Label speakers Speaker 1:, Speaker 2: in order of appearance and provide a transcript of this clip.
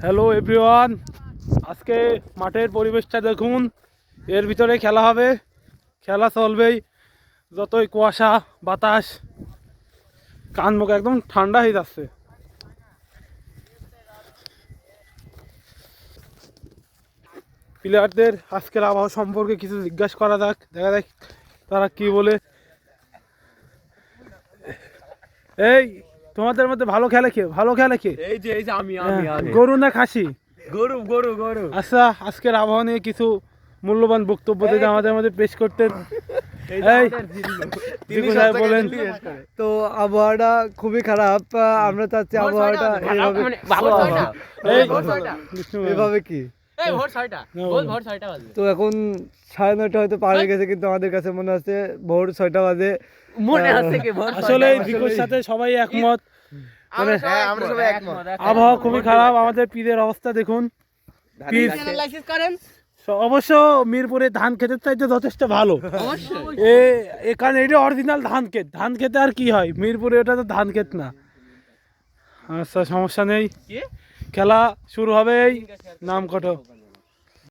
Speaker 1: Hello everyone, আজকে মাঠের পরিবেশটা দেখুন। এর ভিতরে খেলা হবে, খেলা চলবেই। যতই কুয়াশা বাতাস, কান মুখ একদম ঠান্ডা হয়ে যাচ্ছে। প্লেয়ারদের আজকের আবহাওয়া সম্পর্কে কিছু জিজ্ঞাসা করা যাক, দেখা যাক তারা কি বলে। এই তোমাদের মধ্যে ভালো খেলে কে?
Speaker 2: এই যে আমি
Speaker 1: গরু না খাসি?
Speaker 2: গরু।
Speaker 1: আচ্ছা, আজকের আবহাওয়া নিয়ে কিছু মূল্যবান বক্তব্য যদি আমাদের মধ্যে পেশ করতেন। বলেন।
Speaker 3: তো আবহাওয়াটা খুবই খারাপ। আমরা চাচ্ছি আবহাওয়াটা এভাবে কি। তো এখন 9:30 হয়তো পার হয়ে গেছে, কিন্তু আমাদের কাছে মনে হচ্ছে ভোর 6টা বাজে।
Speaker 1: আসলে ভিকোর সাথে সবাই একমত। আবহাওয়া খুবই খারাপ। আমাদের পীরের অবস্থা দেখুন। অবশ্য মিরপুরে ধান খেতের চাইতে যথেষ্ট ভালো। এখানে এটা অরিজিনাল ধান খেতে আর কি হয়, মিরপুরে ওটা তো ধান ক্ষেত না। আচ্ছা, সমস্যা নেই, খেলা শুরু হবে। এই নাম কত?